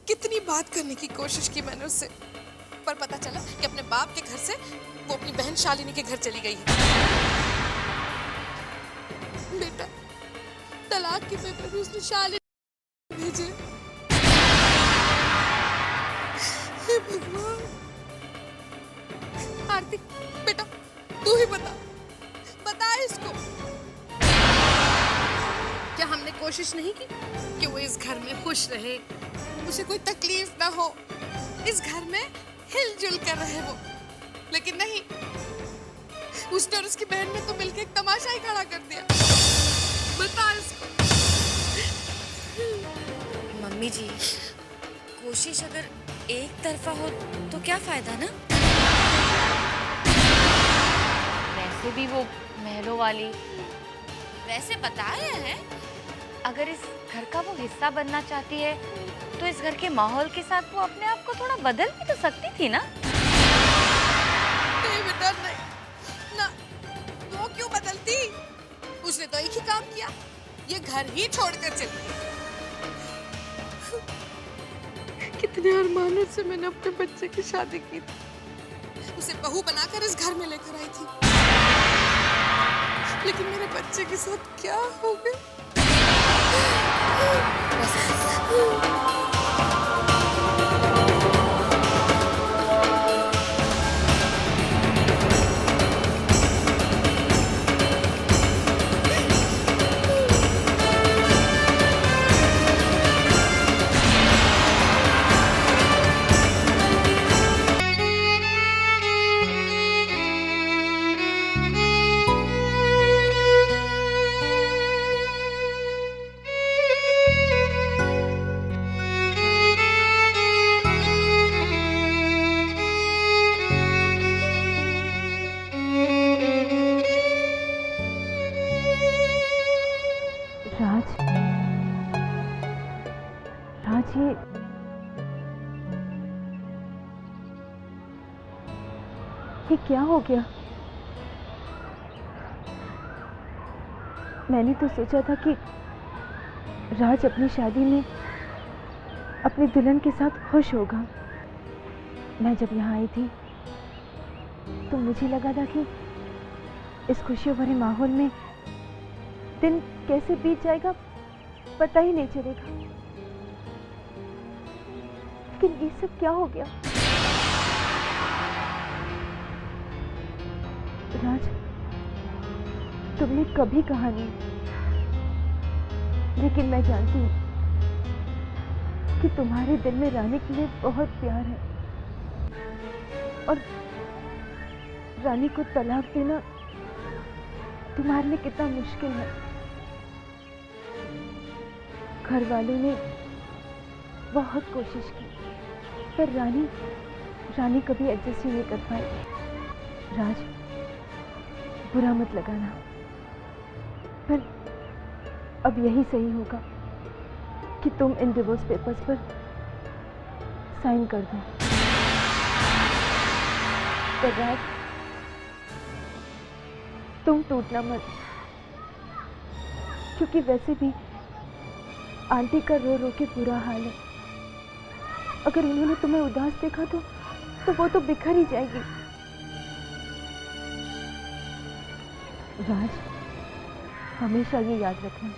कितनी बात करने की कोशिश की मैंने उससे, पर पता चला कि अपने बाप के घर से वो अपनी बहन शालिनी के घर चली गई है। बेटा, तलाक के पेपर भी उसने शालिनी को भेजे। हे भगवान। आरती, बेटा तू ही बता इसको। क्या हमने कोशिश नहीं की कि वो इस घर में खुश रहे, उसे कोई तकलीफ ना हो, इस घर में हिलजुल कर रहे वो? लेकिन नहीं, उसने और उसकी बहन ने तो मिलकर एक तमाशा ही खड़ा कर दिया। बता इसको। मम्मी जी, कोशिश अगर एक तरफा हो तो क्या फायदा ना। वैसे भी वो महलों वाली वैसे बता रहे हैं, अगर इस घर का वो हिस्सा बनना चाहती है तो इस घर के माहौल के साथ वो अपने आप को थोड़ा बदल भी तो सकती थी ना। नहीं बेटा नहीं, ना, वो क्यों बदलती? उसने तो एक ही काम किया, ये घर ही छोड़कर चली गई। कितने अरमानों से मैंने अपने बच्चे की शादी की थी, उसे बहू बनाकर इस घर में लेकर आई थी, लेकिन मेरे बच्चे के साथ क्या हो गया? राज, राज ये क्या हो गया? मैंने तो सोचा था कि राज अपनी शादी में अपनी दुल्हन के साथ खुश होगा। मैं जब यहाँ आई थी तो मुझे लगा था कि इस खुशियों भरे माहौल में दिन कैसे बीत जाएगा पता ही नहीं चलेगा। लेकिन ये सब क्या हो गया? राज, तुमने कभी कहा नहीं, लेकिन मैं जानती हूँ कि तुम्हारे दिल में रानी के लिए बहुत प्यार है, और रानी को तलाक देना तुम्हारे लिए कितना मुश्किल है। घर वालों ने बहुत कोशिश की, पर रानी कभी एडजस्ट ही नहीं कर पाई। राज, बुरा मत लगाना, पर अब यही सही होगा कि तुम इन डिवोर्स पेपर्स पर साइन कर दो। पर राज, तुम टूटना मत, क्योंकि वैसे भी आंटी का रो रो के बुरा हाल है। अगर उन्होंने तुम्हें उदास देखा तो वो तो बिखर ही जाएगी। राज, हमेशा ये याद रखना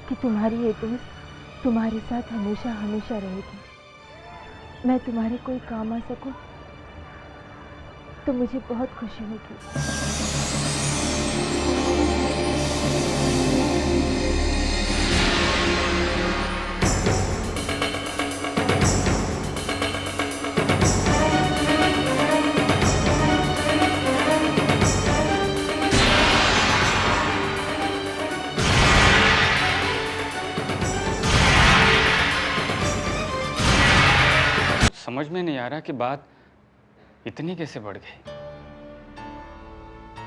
कि तुम्हारी ये दोस्त तुम्हारे साथ हमेशा हमेशा रहेगी। मैं तुम्हारे कोई काम आ सकूं तो मुझे बहुत खुशी होगी। समझ में नहीं आ रहा कि बात इतनी कैसे बढ़ गई।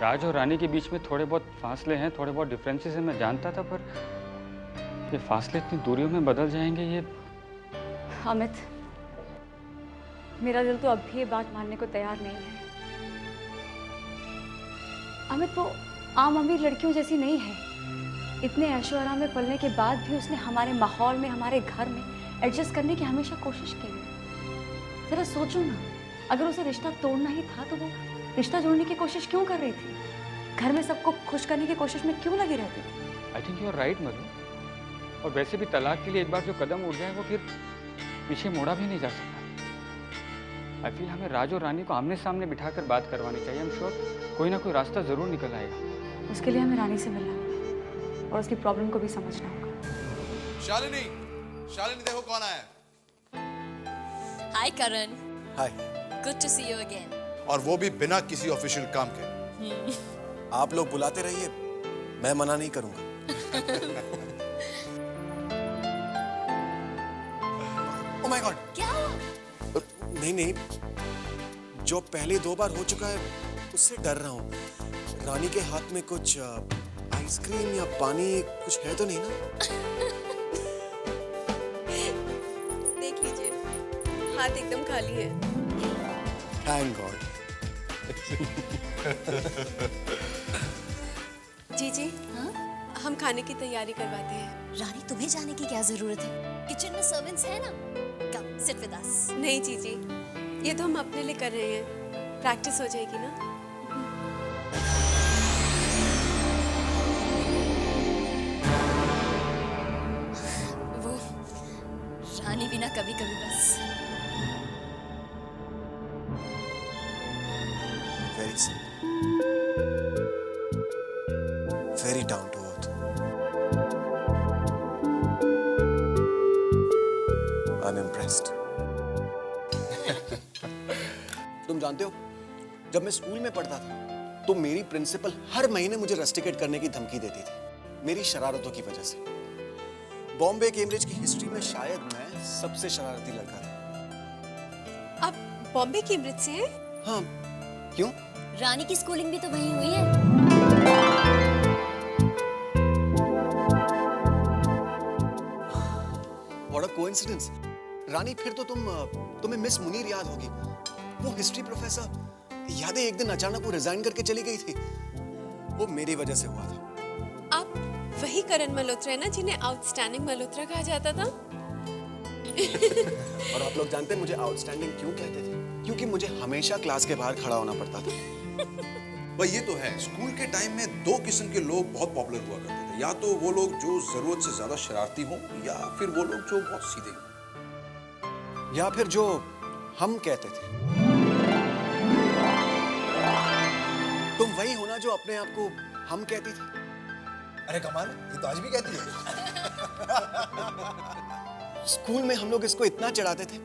राज और रानी के बीच में थोड़े बहुत फासले हैं, थोड़े बहुत डिफरेंसेस हैं, मैं जानता था, पर ये फासले इतनी दूरियों में बदल जाएंगे ये। अमित, मेरा दिल तो अब भी ये बात मानने को तैयार नहीं है। अमित वो आम अमीर लड़कियों जैसी नहीं है। इतने ऐशो आराम में पलने के बाद भी उसने हमारे माहौल में, हमारे घर में एडजस्ट करने की हमेशा कोशिश की है। जरा सोचो ना, अगर उसे रिश्ता तोड़ना ही था तो वो रिश्ता जोड़ने की कोशिश क्यों कर रही थी? घर में सबको खुश करने की कोशिश में क्यों लगी रहती थी? I think you are right Madhu. और वैसे भी तलाक के लिए एक बार जो कदम उठ जाए वो फिर पीछे मोड़ा भी नहीं जा सकता। आई फील हमें राज और रानी को आमने सामने बिठाकर बात करवानी चाहिए। आई एम श्योर कोई ना कोई रास्ता जरूर निकल आएगा। उसके लिए हमें रानी से मिलना होगा और उसकी प्रॉब्लम को भी समझना होगा। शालिनी, शालिनी देखो कौन आया है। Hi Karan, hi. Good to see you again. और वो भी बिना किसी ऑफिशियल काम के। आप लोग बुलाते रहिए, मैं मना नहीं करूंगा। ओह माय गॉड, क्या हुआ? नहीं, जो पहले 2 बार हो चुका है उससे डर रहा हूँ। रानी के हाथ में कुछ आइसक्रीम या पानी कुछ है तो नहीं ना? देख लीजिए, हाथ एकदम खाली है। Thank God. जी हाँ? हम खाने की तैयारी करवाते हैं। रानी, तुम्हें जाने की क्या जरूरत है? किचन में सर्वेंट्स है ना। Come sit with us. नहीं जीजी, ये तो हम अपने लिए कर रहे हैं, प्रैक्टिस हो जाएगी ना। वो रानी भी ना कभी कभी बस। Very simple, very down to earth. I am impressed. तुम जानते हो, जब मैं स्कूल में पढ़ता था तो मेरी प्रिंसिपल हर महीने मुझे रस्टिकेट करने की धमकी देती थी, मेरी शरारतों की वजह से। बॉम्बे कैम्ब्रिज की हिस्ट्री में शायद मैं सबसे शरारती लड़का था। आप बॉम्बे कैम्ब्रिज से हैं? हाँ, क्यों? रानी की स्कूलिंग भी तो वहीं हुई है। What a coincidence। रानी, फिर तो तुम्हें मिस मुनीर याद होगी, वो हिस्ट्री प्रोफेसर। याद है एक दिन अचानक वो रिजाइन करके चली गई थी, वो मेरी वजह से हुआ था। आप वही करण मल्होत्रा है ना जिन्हें आउटस्टैंडिंग मल्होत्रा कहा जाता था? और आप लोग जानते हैं मुझे आउटस्टैंडिंग क्यों कहते थे? क्योंकि मुझे हमेशा क्लास के बाहर खड़ा होना पड़ता था। भाई ये तो है, स्कूल के टाइम में 2 किस्म के लोग बहुत पॉपुलर हुआ करते थे। या तो वो लोग जो जरूरत से ज्यादा शरारती हों, या फिर वो लोग जो बहुत सीधे हों, या फिर जो हम कहते थे। तुम वही हो ना जो अपने आप को हम कहती थी। अरे कमाल, ये तो आज भी कहती है। स्कूल में हम लोग इसको इतना चढ़ाते थे,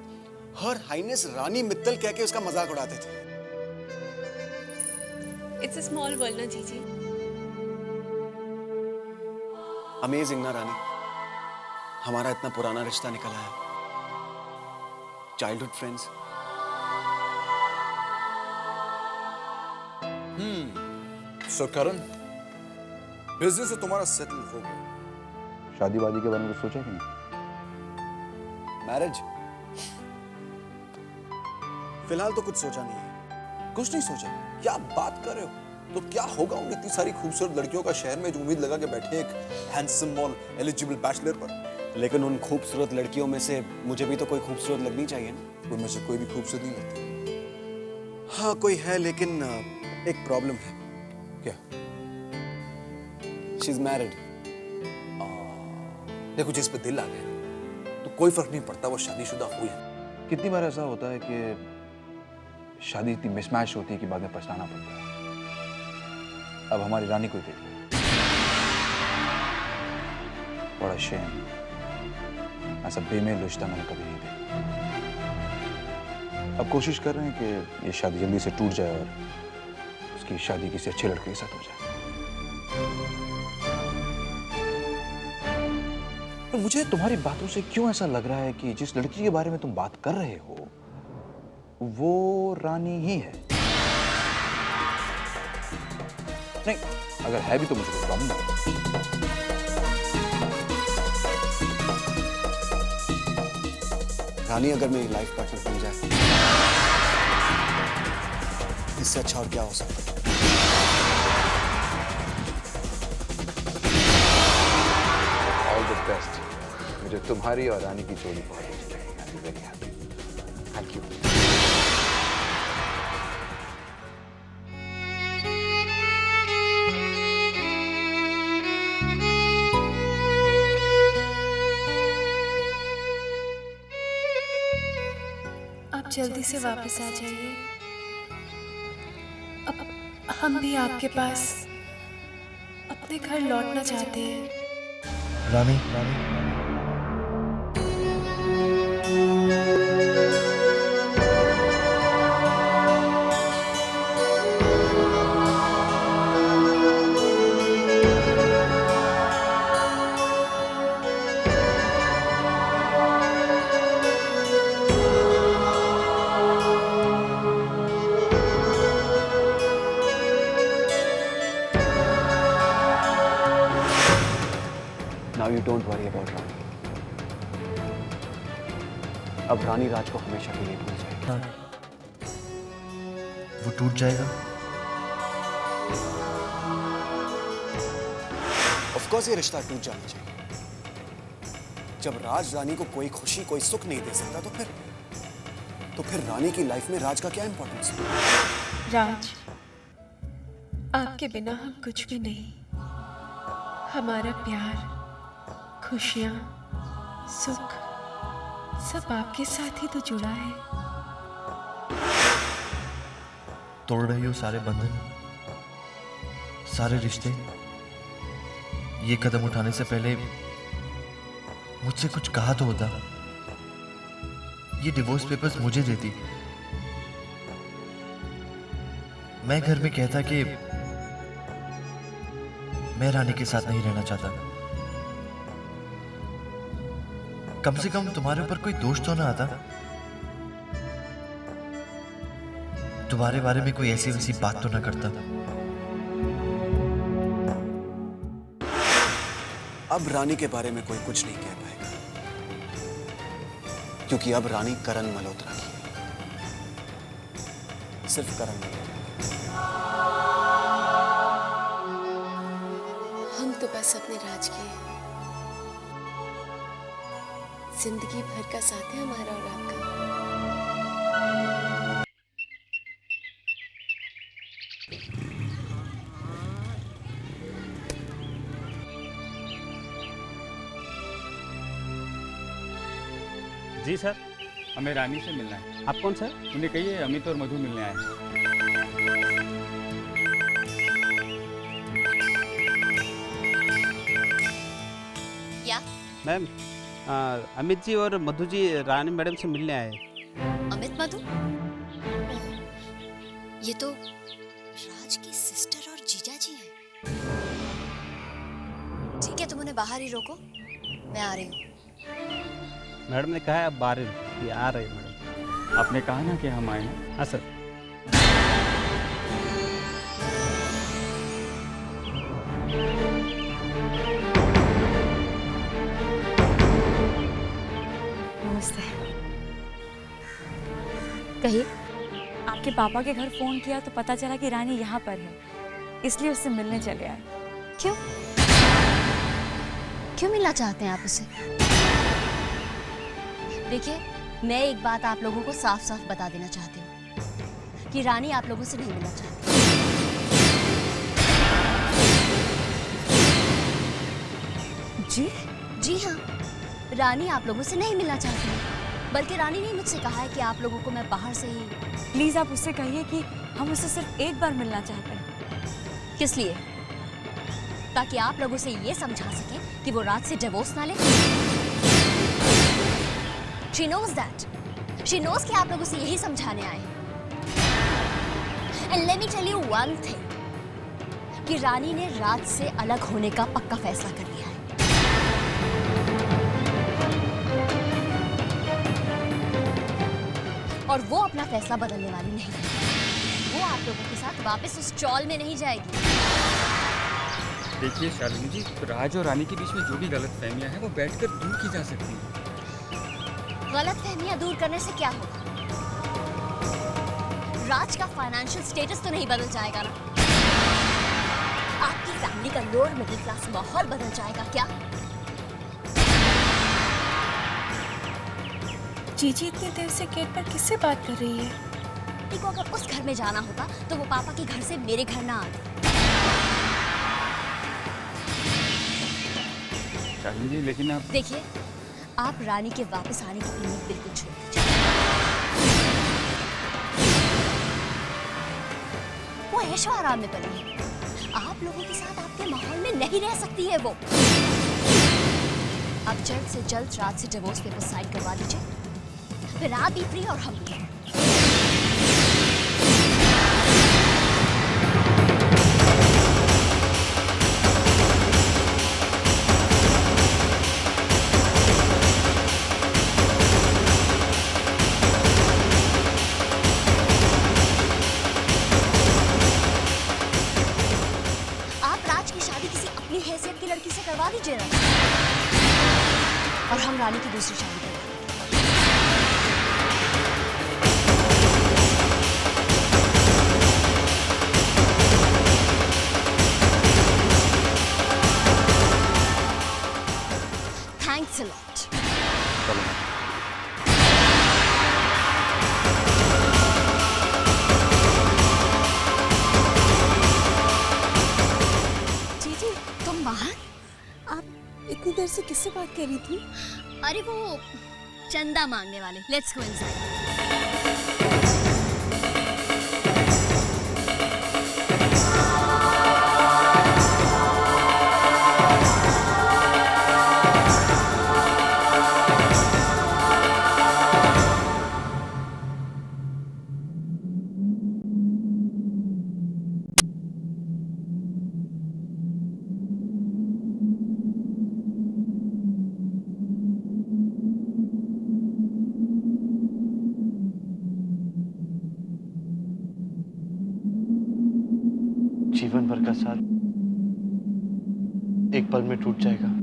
हर हाइनेस रानी मित्तल कह के उसका मजाक उड़ाते थे। इट्स अ स्मॉल वर्ल्ड ना जीजी। अमेजिंग ना रानी, हमारा इतना पुराना रिश्ता निकल आया, चाइल्डहुड फ्रेंड्स। सो करण, बिजनेस तो तुम्हारा सेटल हो गया, शादी वादी के बारे में कुछ सोचा कि नहीं? मैरिज फिलहाल तो कुछ सोचा नहीं है। कुछ नहीं सोचा? क्या बात कर रहे हो? तो क्या होगा उन इतनी सारी खूबसूरत लड़कियों का शहर में जो उम्मीद लगा के बैठे एक हैंडसम और एलिजिबल बैचलर पर? लेकिन उन खूबसूरत लड़कियों में से मुझे भी तो कोई खूबसूरत लगनी चाहिए ना। उनमें से कोई भी खूबसूरत नहीं लगती। हाँ कोई है, लेकिन एक प्रॉब्लम है। क्या? She is married. देखो, जिस पे दिल आ गया तो कोई फर्क नहीं पड़ता वो शादीशुदा हो या। कितनी बार ऐसा होता है कि शादी इतनी मिसमैच होती है कि बाद में पछताना पड़ता है। अब हमारी रानी को देख लो, बड़ा शेम, ऐसा बेमेल रिश्ता मैंने कभी नहीं देखा। अब कोशिश कर रहे हैं कि ये शादी जल्दी से टूट जाए और उसकी शादी किसी अच्छे लड़के के साथ हो जाए। पर मुझे तुम्हारी बातों से क्यों ऐसा लग रहा है कि जिस लड़की के बारे में तुम बात कर रहे हो वो रानी ही है। नहीं, अगर है भी तो मुझे कोई प्रॉब्लम नहीं। रानी अगर मेरी लाइफ पार्टनर बन जाए, इससे अच्छा और क्या हो सकता है? ऑल द बेस्ट मुझे तुम्हारी और रानी की जोड़ी बहुत अच्छी लगी। I am very happy. Thank you. आप जल्दी से वापस आ जाइए। अब हम भी आपके पास अपने घर लौटना चाहते हैं। रानी, Now you don't worry about रानी। अब रानी राज को हमेशा के लिए भूल जाएगी। वो टूट जाएगा। Of course ये रिश्ता टूट जाना चाहिए। जब राज रानी को कोई खुशी कोई सुख नहीं दे सकता तो फिर रानी की लाइफ में राज का क्या इंपॉर्टेंस है? राज, आपके बिना हम कुछ भी नहीं। हमारा प्यार, खुशियाँ, सुख सब आपके साथ ही तो जुड़ा है। तोड़ रही हो सारे बंधन, सारे रिश्ते। ये कदम उठाने से पहले मुझसे कुछ कहा तो होता। ये डिवोर्स पेपर्स मुझे देती, मैं घर में कहता कि मैं रानी के साथ नहीं रहना चाहता। कम से कम तुम्हारे ऊपर कोई दोष तो ना आता, तुम्हारे बारे में कोई ऐसी वैसी बात तो ना करता। अब रानी के बारे में कोई कुछ नहीं कह पाएगा, क्योंकि अब रानी करण मल्होत्रा की है। सिर्फ करण मल्होत्रा। हम तो बस अपने राज के जिंदगी भर का साथ है हमारा और आपका। जी सर, हमें रानी से मिलना है। आप कौन सर? उन्हें कहिए अमित और मधु मिलने आए हैं। क्या? मैम, अमित जी और मधु जी रानी मैडम से मिलने आए। अमित मधु? ये तो राज की सिस्टर और जीजा जी हैं। ठीक है, तुम उन्हें बाहर ही रोको, मैं आ रही हूँ। मैडम ने कहा है अब बाहर ये आ रहे हैं। मैडम आपने कहा ना कि हम आए हैं। हाँ सर। नमस्ते। कहिए। आपके पापा के घर फोन किया तो पता चला कि रानी यहाँ पर है, इसलिए उससे मिलने चले आए। क्यों? क्यों मिलना चाहते हैं आप उसे? देखिए, मैं एक बात आप लोगों को साफ साफ बता देना चाहती हूँ कि रानी आप लोगों से नहीं मिलना चाहती। जी? जी हाँ, रानी आप लोगों से नहीं मिलना चाहती है। बल्कि रानी ने मुझसे कहा है कि आप लोगों को मैं बाहर से ही। प्लीज आप उससे कहिए कि हम उससे सिर्फ एक बार मिलना चाहते हैं। किस लिए? ताकि आप लोगों से ये समझा सके कि वो राज से डिवोर्स ना ले। She knows that. She knows कि आप लोगों से यही समझाने आए हैं। And let me tell you one thing, कि रानी ने राज से अलग होने का पक्का फैसला कर लिया है। और वो अपना फैसला बदलने वाली नहीं है। वो आप लोगों के साथ वापस उस चौल में नहीं जाएगी। देखिए शालिनी जी, राज और रानी के बीच में जो भी गलतफहमियां हैं वो बैठकर दूर की जा सकती हैं। गलतफहमियां दूर करने से क्या होगा? राज का फाइनेंशियल स्टेटस तो नहीं बदल जाएगा ना? आपकी फैमिली का लोअर मिडिल क्लास माहौल बदल जाएगा क्या? जीजी इतनी देर से गेट पर किससे बात कर रही है? देखो, अगर उस घर में जाना होता तो वो पापा के घर से मेरे घर ना आती। शालिनी जी, लेकिन आप देखिए, आप रानी के वापस आने की उम्मीद बिल्कुल छोड़ दीजिए। वो ऐशो आराम में पली है। आप लोगों के साथ आपके माहौल में नहीं रह सकती है वो। अब जल्द से जल्द रात से डिवोर्स पेपर साइन करवा दीजिए, फिर आप भी फ्री और हम भी। हैसियत की लड़की से करवा दीजिए ना, और हम रानी की दूसरी शादी करेंगे। Thanks a lot. इतनी देर से किससे बात कर रही थी? अरे वो चंदा मांगने वाले। Let's go inside. जीवन भर का साथ एक पल में टूट जाएगा।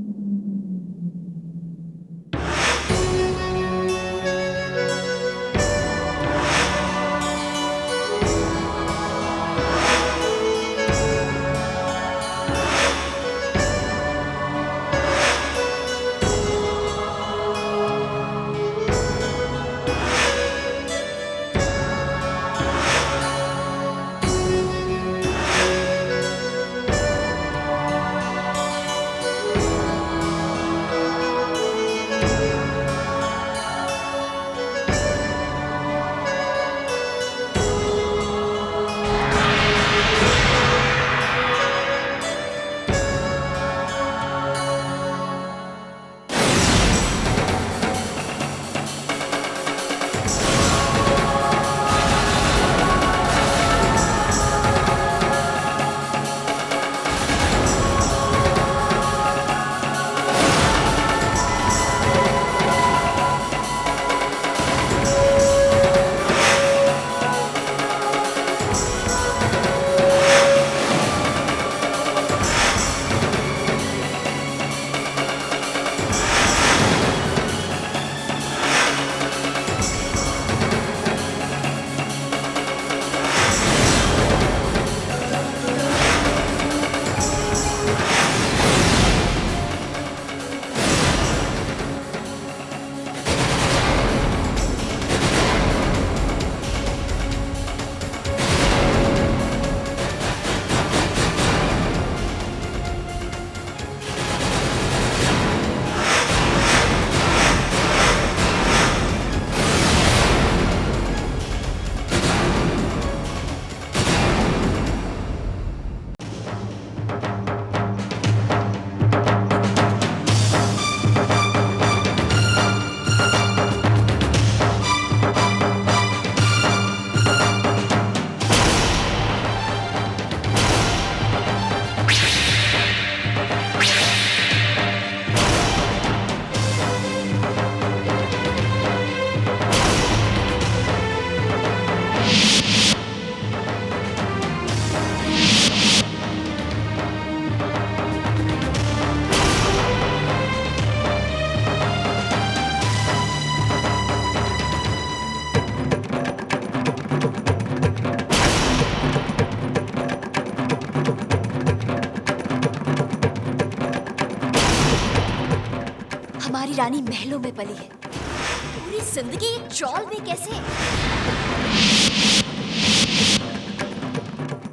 हमारी रानी महलों में पली है, पूरी जिंदगी ट्रॉल भी कैसे?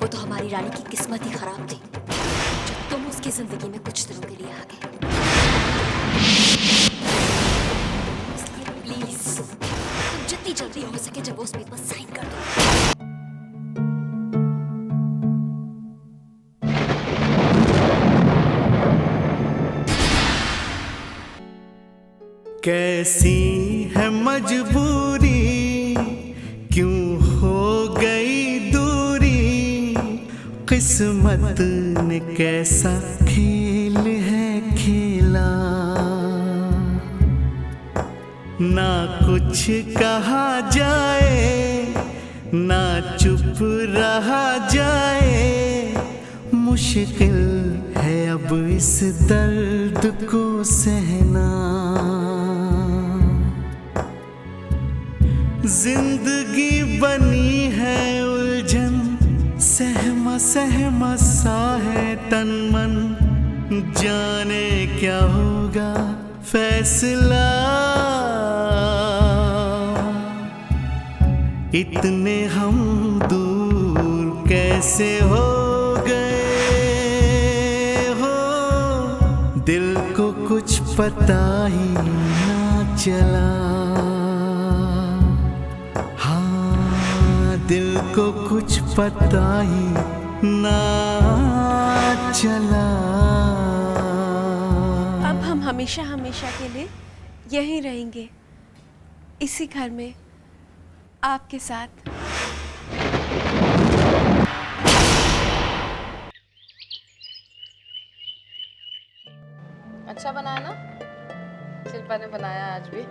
वो तो हमारी रानी की किस्मत ही खराब थी जब तुम उसकी जिंदगी में कुछ दिनों के लिए आ गए। इसलिए प्लीज तुम जितनी जल्दी हो सके जब वो उस पेपर साइन कर दो। कैसी है मजबूरी, क्यों हो गई दूरी, किस्मत ने कैसा खेल है खेला। ना कुछ कहा जाए ना चुप रहा जाए, मुश्किल है अब इस दर्द को सहना। जिंदगी बनी है उलझन, सहमा सहमा सा है तन मन, जाने क्या होगा फैसला। इतने हम दूर कैसे हो गए हो, दिल को कुछ पता ही ना चला। दिल को कुछ पता ही ना चला। अब हम हमेशा हमेशा के लिए यहीं रहेंगे, इसी घर में आपके साथ। अच्छा बनाया ना? शिल्पा ने बनाया आज भी।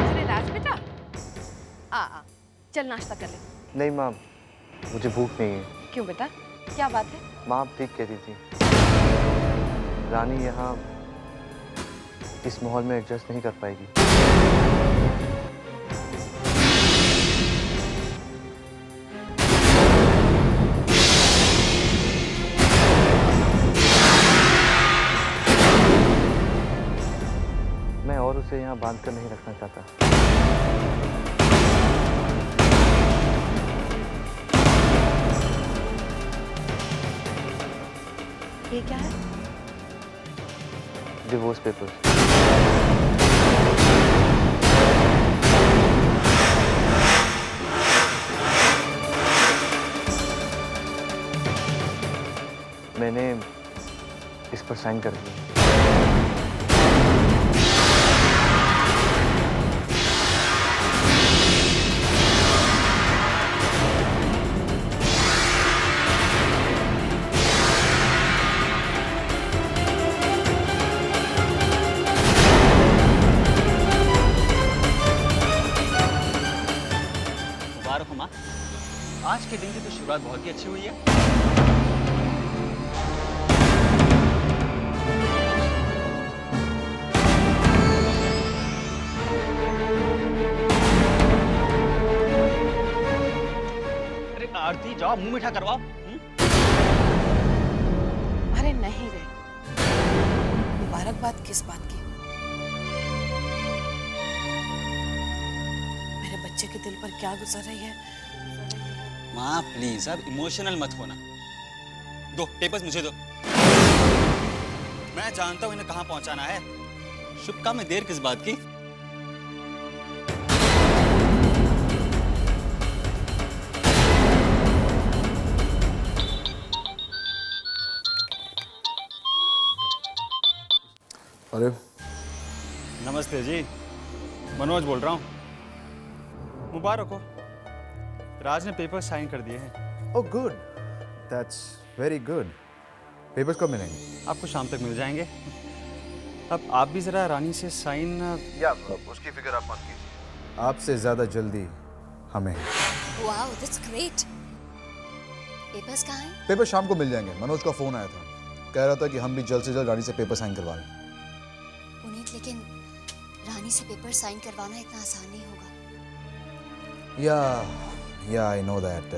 अरे राज बेटा, आ चल नाश्ता कर ले। नहीं माँ, मुझे भूख नहीं है। क्यों बेटा, क्या बात है? माँ आप ठीक कहती थी, रानी यहाँ इस माहौल में एडजस्ट नहीं कर पाएगी। मैं और उसे यहाँ बांध कर नहीं रखना चाहता। ये क्या है? Divorce paper. मैंने इस पर साइन कर दिया। आज के दिन की तो शुरुआत बहुत ही अच्छी हुई है। अरे आरती जाओ मुंह मीठा करवाओ। अरे नहीं रे, मुबारकबाद किस बात की? मेरे बच्चे के दिल पर क्या गुजर रही है? माँ प्लीज अब इमोशनल मत होना। दो पेपर्स मुझे दो, मैं जानता हूँ इन्हें कहाँ पहुंचाना है। शुभ काम में देर किस बात की? अरे नमस्ते जी, मनोज बोल रहा हूँ। मुबारक हो, राज ने पेपर साइन कर दिए हैं। Oh good, that's very good. Papers कब मिलेंगे? आपको शाम तक मिल जाएंगे। अब आप भी जरा रानी से साइन। या उसकी फिक्र आप मत कीजिए, आपसे ज्यादा जल्दी हमें। Wow that's great. पेपर्स कहाँ हैं? पेपर शाम को मिल जाएंगे। मनोज का फोन आया था, कह रहा था कि हम भी जल्द से जल्द रानी से पेपर साइन करवा लें। पुनीत, लेकिन रानी से पेपर साइन करवाना इतना आसान नहीं होगा। या आई नो दैट,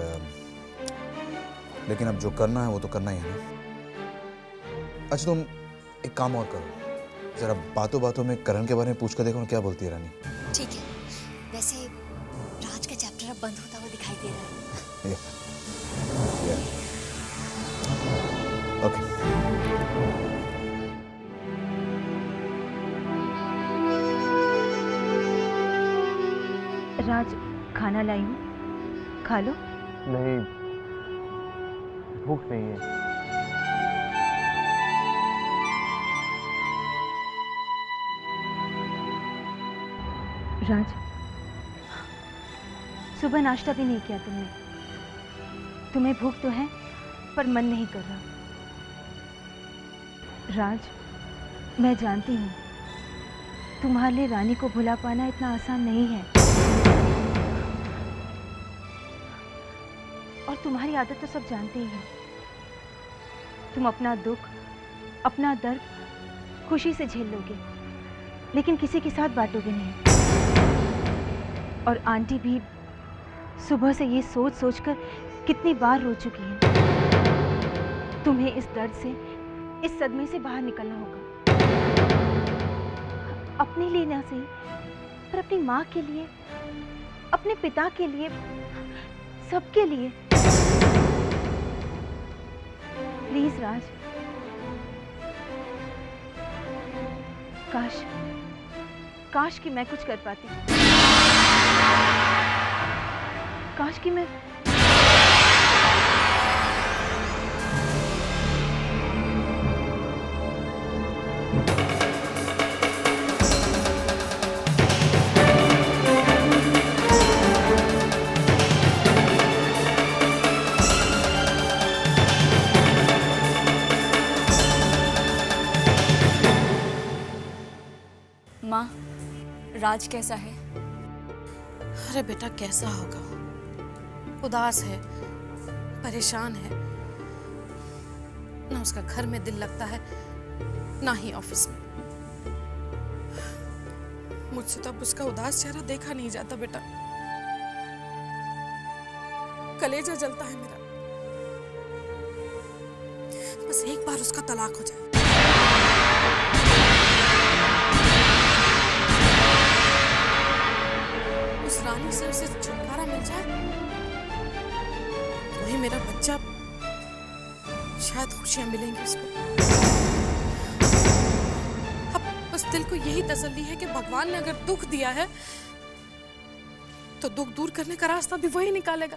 लेकिन अब जो करना है वो तो करना ही है ना। अच्छा तुम एक काम और करो, जरा बातों बातों में करण के बारे में पूछ कर देखो ना क्या बोलती है रानी। ठीक है, वैसे राज का चैप्टर अब बंद होता हुआ दिखाई दे रहा है। ओके। राज, खाना लाई हूँ, खा लो। नहीं, भूख नहीं है। राज, सुबह नाश्ता भी नहीं किया तुमने। तुम्हें भूख तो है पर मन नहीं कर रहा। राज, मैं जानती हूँ तुम्हारे लिए रानी को भुला पाना इतना आसान नहीं है, और तुम्हारी आदत तो सब जानते ही हैं। तुम अपना दुख, अपना दर्द खुशी से झेल लोगे, लेकिन किसी के साथ बांटोगे नहीं। और आंटी भी सुबह से ये सोच सोचकर कितनी बार रो चुकी हैं। तुम्हें इस दर्द से, इस सदमे से बाहर निकलना होगा। अपने लिए ना सही, पर अपनी माँ के लिए, अपने पिता के लिए, सबके लिए। प्लीज राज, काश कि मैं कुछ कर पाती। काश कि मैं माँ, राज कैसा है? अरे बेटा, कैसा होगा? उदास है, परेशान है। ना उसका घर में दिल लगता है, ना ही ऑफिस में। मुझसे तो अब उसका उदास चेहरा देखा नहीं जाता बेटा। कलेजा जलता है मेरा। बस एक बार उसका तलाक हो जाए। उस रानी से उसे छुटकारा मिल जाए, वही मेरा बच्चा, शायद खुशियां मिलेंगी उसको। अब बस दिल को यही तसल्ली है कि भगवान ने अगर दुख दिया है तो दुख दूर करने का रास्ता भी वही निकालेगा।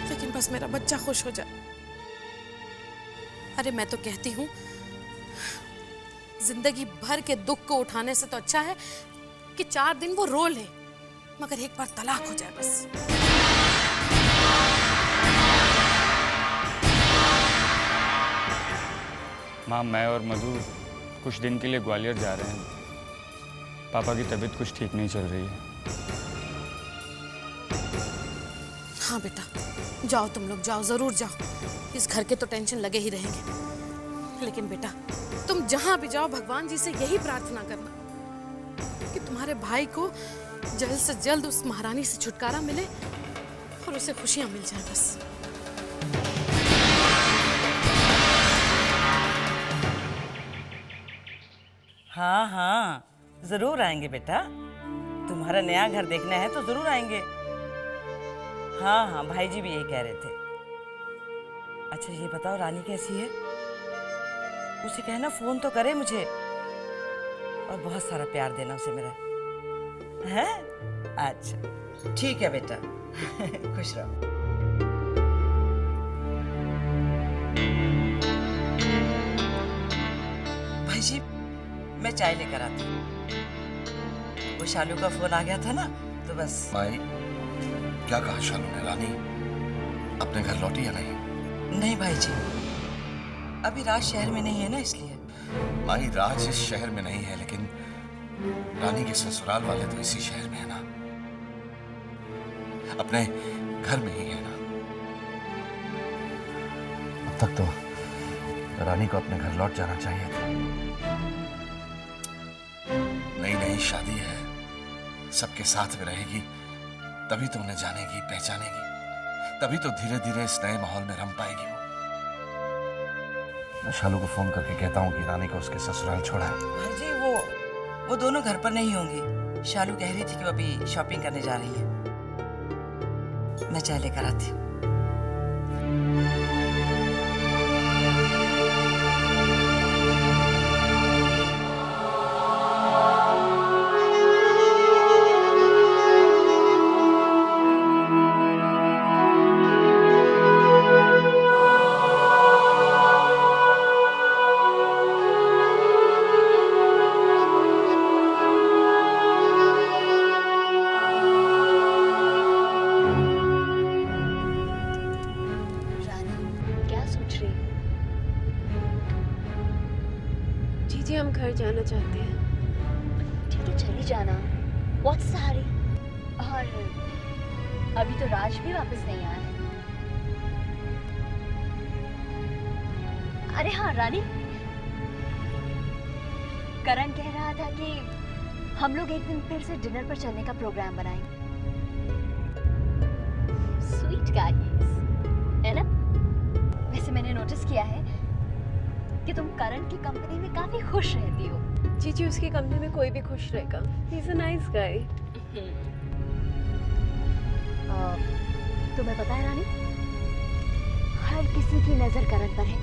लेकिन बस मेरा बच्चा खुश हो जाए। अरे मैं तो कहती हूँ, जिंदगी भर के दुख को उठाने से तो अच्छा है कि 4 दिन वो रो ले, मगर एक बार तलाक हो जाए बस। माँ, मैं और मधु कुछ दिन के लिए ग्वालियर जा रहे हैं। पापा की तबीयत कुछ ठीक नहीं चल रही है। हाँ बेटा, जाओ, तुम लोग जाओ, जरूर जाओ। इस घर के तो टेंशन लगे ही रहेंगे। लेकिन बेटा, तुम जहां भी जाओ, भगवान जी से यही प्रार्थना करना कि तुम्हारे भाई को जल्द से जल्द उस महारानी से छुटकारा मिले और उसे खुशियां मिल जाए बस। हाँ हाँ, जरूर आएंगे बेटा। तुम्हारा नया घर देखना है तो जरूर आएंगे। हाँ हाँ, भाई जी भी यही कह रहे थे। अच्छा ये बताओ, रानी कैसी है? उसे कहना फोन तो करे मुझे, और बहुत सारा प्यार देना उसे मेरा, है? अच्छा ठीक है बेटा। खुश रहो। भाई जी, मैं चाय लेकर आती हूँ। वो शालू का फोन आ गया था ना, तो बस। माई, क्या कहा शालू ने? रानी अपने घर लौटी या नहीं? नहीं भाई जी, अभी राज शहर में नहीं है ना, इसलिए। माई, राज इस शहर में नहीं है, लेकिन रानी के ससुराल वाले तो इसी शहर में है ना, अपने घर में ही है ना। अब तक तो रानी को अपने घर लौट जाना चाहिए था। नई नई शादी है, सबके साथ में रहेगी, तभी तो उन्हें जानेगी, पहचानेगी, तभी तो धीरे धीरे इस नए माहौल में रम पाएगी वो। मैं शालू को फोन करके कहता हूँ कि रानी को उसके ससुराल छोड़ा है। भाई वो दोनों घर पर नहीं होंगी। शालू कह रही थी कि वो अभी शॉपिंग करने जा रही है। मैं चाय लेकर आती हूँ। जी हम घर जाना चाहते हैं। ठीक है चली जाना। व्हाट्स द हरी? और अभी तो राज भी वापस नहीं आया है। अरे हाँ रानी, करण कह रहा था कि हम लोग एक दिन फिर से डिनर पर चलने का प्रोग्राम बनाएंगे। स्वीट गाइस, है ना? वैसे मैंने नोटिस किया है कि तुम करण की कंपनी में काफी खुश रहती हो। जी उसकी कंपनी में कोई भी खुश रहेगा। He is a nice guy. तुम्हें पता है रानी, हर किसी की नजर करण पर है,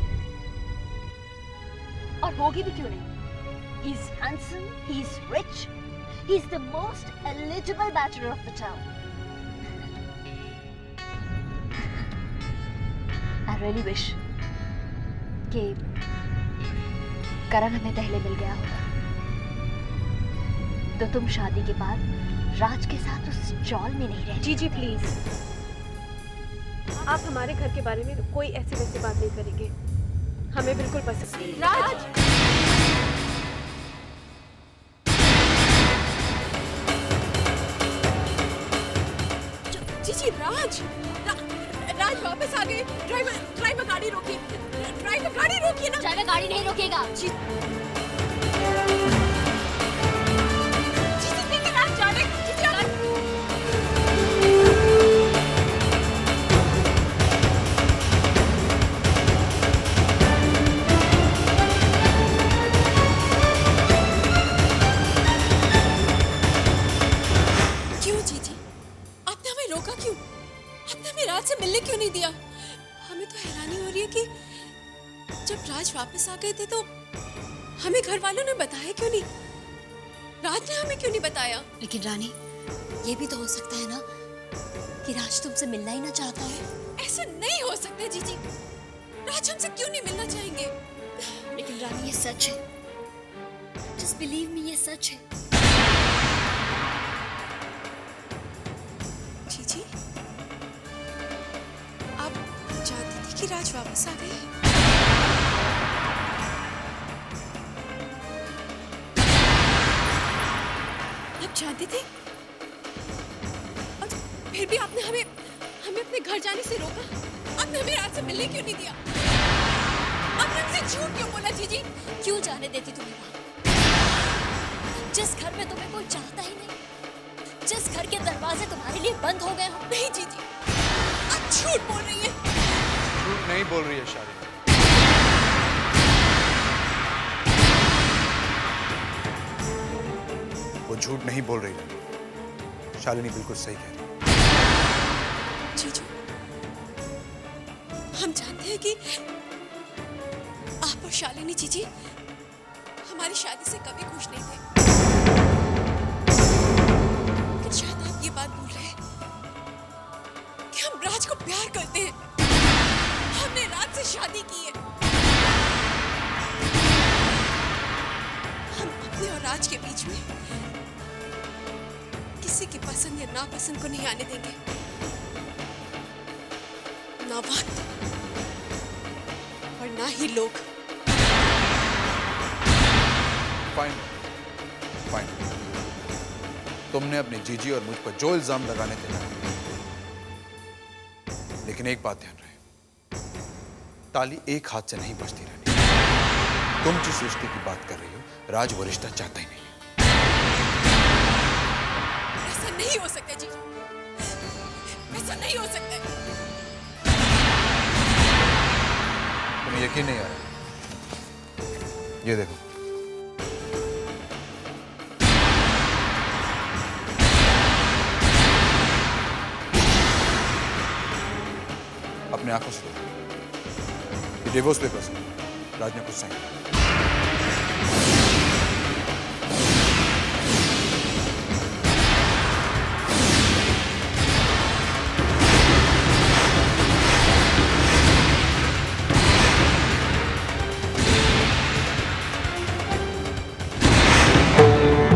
और होगी भी क्यों नहीं। He is handsome, he is rich, he is the most eligible bachelor of the town. I really wish कि करण हमें पहले मिल गया होता, तो तुम शादी के बाद राज के साथ उस चौल में नहीं रहती। जी प्लीज, आप हमारे घर के बारे में कोई ऐसी वैसी बात नहीं करेंगे। हमें बिल्कुल पसंद नहीं। राज, जी राज, राज वापस आ गए। ड्राइवर गाड़ी रोकिए। ड्राइवर गाड़ी रोकिए ना। ड्राइवर गाड़ी नहीं रोकेगा। जी देखिए राज जा रहे। क्यों जीजी, आपने हमें रोका क्यों? आपने हमें राज से मिलने क्यों नहीं दिया? हमें तो हैरानी हो रही है कि जब राज वापस आ गए थे तो हमें घर वालों ने बताया क्यों नहीं? राज ने हमें क्यों नहीं बताया? लेकिन रानी, ये भी तो हो सकता है ना कि राज तुमसे मिलना ही ना चाहता है। ऐसा नहीं हो सकता जीजी। राज हमसे क्यों नहीं मिलना चाहेंगे? लेकिन रानी, ये सच है। जस्ट बिलीव मी, ये सच है। जीजी, आप जानती थी कि राज वापस आ गए? आप जानती थी? और फिर भी आपने हमें अपने घर जाने से रोका। आपने हमें राज से मिलने क्यों नहीं दिया? आपने हमसे झूठ क्यों बोला जीजी? क्यों जाने देती तुम्हें वहां? जिस घर में तुम्हें कोई चाहता ही नहीं, जिस घर के दरवाजे तुम्हारे लिए बंद हो गए हो। नहीं जीजी, आप झूठ बोल रही हैं। झूठ नहीं बोल रही है शालिनी। वो झूठ नहीं बोल रही है। शालिनी बिल्कुल सही कह रही है। जीजू, हम जानते हैं कि आप और शालिनी जीजी हमारी शादी से कभी खुश नहीं थे, लेकिन शायद आप ये बात भूल रहे हैं कि हम राज को प्यार करते हैं। हमने राज से शादी की है। हम अपने और राज के बीच में किसी की पसंद या नापसंद को नहीं आने देंगे। ना वक्त और ना ही लोग। Fine, fine. तुमने अपनी जीजी और मुझ पर जो इल्जाम लगाने थे लगा, लेकिन एक बात ध्यान रहे, ताली एक हाथ से नहीं बजती रहनी। तुम जिस रिश्ते की बात कर रही हो, राज वो रिश्ता चाहता ही नहीं है। ऐसा नहीं हो सकता जी, ऐसा नहीं हो सकता। तुम्हें यकीन नहीं आ रहा? ये देखो, अपने आंखों से ये डिवोर्स पेपर्स राज ने कुछ साइन